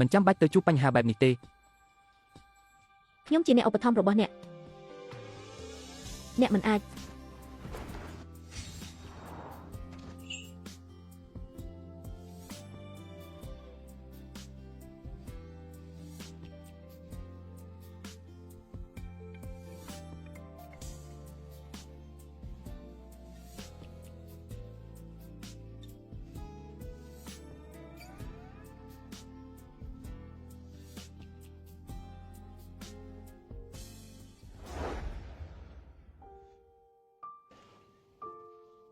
មិនចាំបាច់ទៅជួបបញ្ហាបែបនេះទេខ្ញុំជាអ្នកឧបត្ថម្ភរបស់អ្នកមិនអាច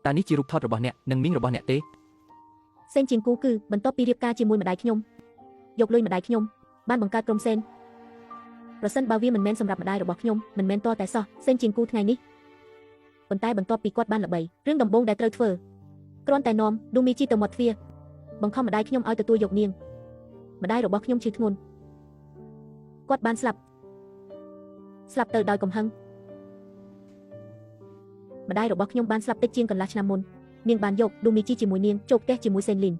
តើនេះជារូបថតរបស់អ្នកនិងមីងរបស់អ្នកទេសេនជាងគូគឺបន្ទាប់ពីរៀបការជាមួយម្ដាយខ្ញុំយកលុយម្ដាយខ្ញុំបានបង្កើតក្រុមសេនប្រសិនបើវាមិនមែនសម្រាប់ម្ដាយរបស់ខ្ញុំមិនមែនតតែសោះសេនជាងគូថ្ងៃនេះប៉ុន្តែបន្ទាប់ពីគាត់បានល្បីរឿងដំបូងដែលត្រូវធ្វើគ្រាន់តែនាំឌូមីជីទៅមាត់ទ្វារបង្ខំម្ដាយខ្ញុំឲ្យទទួលយកនាងម្ដាយរបស់ខ្ញុំឈឺធ្ងន់គាត់បានស្លាប់ទៅដោយកំហឹងម្ដាយរបស់ខ្ញុំបានស្លាប់តិចជាងកន្លះឆ្នាំមុននាងបានយកឌូមីជីជាមួយនាងចូលផ្ទះជាមួយសេនលីន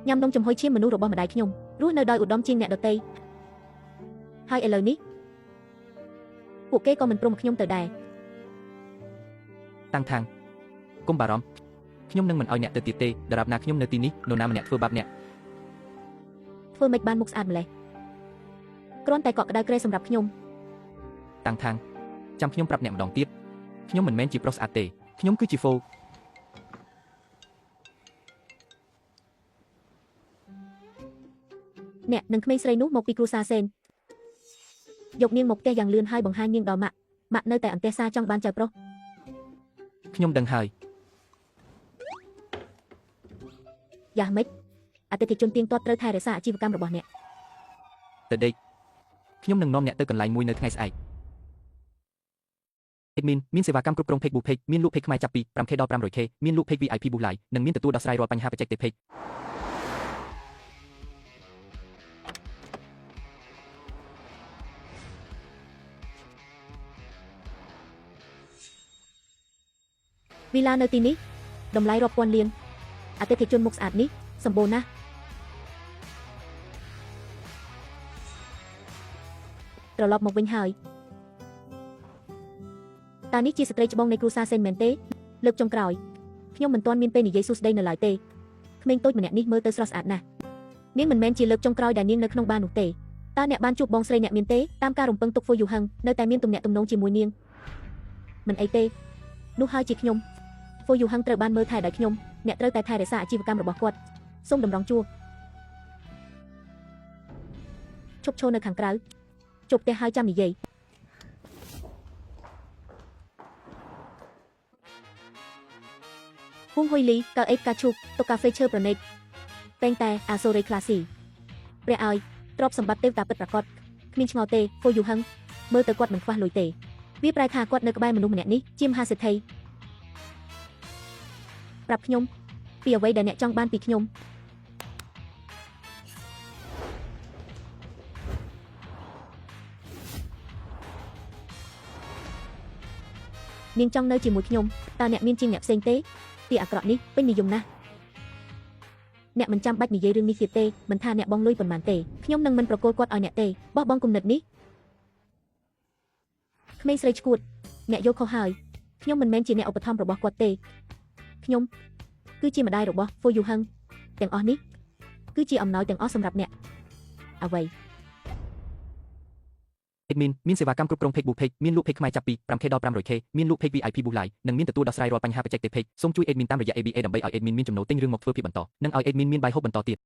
ញ៉ាំនំចំហុយឈាមមនុស្សរបស់ម្ដាយខ្ញុំរស់នៅដោយឧត្តមជាងអ្នកដទៃហើយឥឡូវនេះពួកគេក៏មិនព្រមខ្ញុំទៅដែរតាំងថាងកុំបារម្ភខ្ញុំនឹងមិនឲ្យអ្នកទៅទៀតទេដរាបណាខ្ញុំនៅទីនេះនរណាម្នាក់ធ្វើបាបអ្នកធ្វើមិនបានមុខស្អាតម្លេះគ្រាន់តែកក់ក្ដៅក្រែសម្រាប់ខ្ញុំតាំងថាងចាំខ្ញុំប្រាប់អ្នកម្ដងទៀតខ្ញុំមិនមែនជាប្រុសស្អាតទេខ្ញុំគឺជាហ្វូអ្នកនឹងក្មេងស្រីនោះមកពីគ្រួសារសេនយកនាងមកផ្ទះយ៉ាងលឿនហើយបង្ហាញនាងដល់ម៉ាក់នៅតែអន្ទះសារចង់បានចៅប្រុសខ្ញុំដឹងហើយយ៉ាម៉េចអតិថិជនទៀងទាត់ត្រូវថែរក្សាអាជីវកម្មរបស់អ្នកទៅដេកខ្ញុំនឹងនាំអ្នកទៅកន្លែងមួយនៅថ្ងៃស្អែកadmin មានសេវាកម្មគ្រប់គ្រង Page Book Page មានលក់ Page ខ្មែរចាប់ពី 5K ដល់ 500K មានលក់ Page VIP Boost Live និងមានទទួលដោះស្រាយរាល់បញ្ហាបច្ចេកទេស Pageវីឡានៅទីនេះតម្លៃរាប់ពាន់លានអតិថិជនមុខស្អាតនេះសម្បូរណាស់ត្រឡប់មកវិញហើយតើនេះជាស្ត្រីច្បងនៃគ្រួសារសេនមែនទេលើកចុងក្រោយខ្ញុំមិនទាន់មានពេលនិយាយសួស្ដីនៅឡើយទេក្មេងតូចម្នាក់នេះមើលទៅស្រស់ស្អាតណាស់នាងមិនមែនជាលើកចុងក្រោយដែលនាងនៅក្នុងបារនោះទេតើអ្នកបានជួបបងស្រីអ្នកមានទេតាមការរំពឹងទុកហ្វូយូហឹងនៅតែមានទំនាក់ទំនងជាមួយនាងមិនអីទេនោះហើយជាខ្ញុំហ្វូយូហឹងត្រូវបានមើលថែដោយខ្ញុំអ្នកត្រូវតែថែរក្សាអាជីវកម្មរបស់គាត់សូមតម្រង់ជួរឈប់ឈរនៅខាងក្រៅជប់ផ្ទះហើយចាំនិយាយហួងហ៊ុយលីកៅអេបកាឈូកតុកាហ្វេឈើប្រណេតតែងតែអាសូរេក្លាស៊ីព្រះឲ្យទ្រព្យសម្បត្តិទេវតាពិតប្រាកដគ្មានឆ្ងល់ទេហ្វូយូហឹងមើលទៅគាត់មិនខ្វះលុយទេវាប្រែថាគាត់នៅក្បែរមនុស្សម្នាក់នេះជាមហាសេដ្ឋីប្រាប់ខ្ញុំពីអ្វីដែលអ្នកចង់បានពីខ្ញុំនាងចង់នៅជាមួយខ្ញុំតើអ្នកមានជាងអ្នកផ្សេងទេទីអាក្រក់នេះពេញនិយមណាស់អ្នកមិនចាំបាច់និយាយរឿងនេះទៀតទេមិនថាអ្នកបងលុយប៉ុន្មានទេខ្ញុំនឹងមិនប្រកល់គាត់ឲ្យអ្នកទេបោះបង់គំនិតនេះក្មេងស្រីឈួតអ្នកយកខុសហើយខ្ញុំមិនមែនជាអ្នកឧបត្ថម្ភរបស់គាត់ទេខ្ញុំគឺជាម្ដាយរបស់ហ្វូយូហឹងទាំងអស់នេះគឺជាអំណោយទាំងអស់សម្រាប់អ្នកអ្វី admin មានសេវាកម្មគ្រប់គ្រង Page Book Page មានលក់ Page ខ្មែរចាប់ពី 5K ដល់ 500K មានលក់ Page VIP Boost Live និងមានទទួលដោះស្រាយរាល់បញ្ហាបច្ចេកទេស Page សូមជួយ admin តាមរយៈ ABA ដើម្បីឲ្យ admin មានចំណូលទិញរឿងមកធ្វើភាពបន្តនិងឲ្យ admin មានបាយហូបបន្តទៀត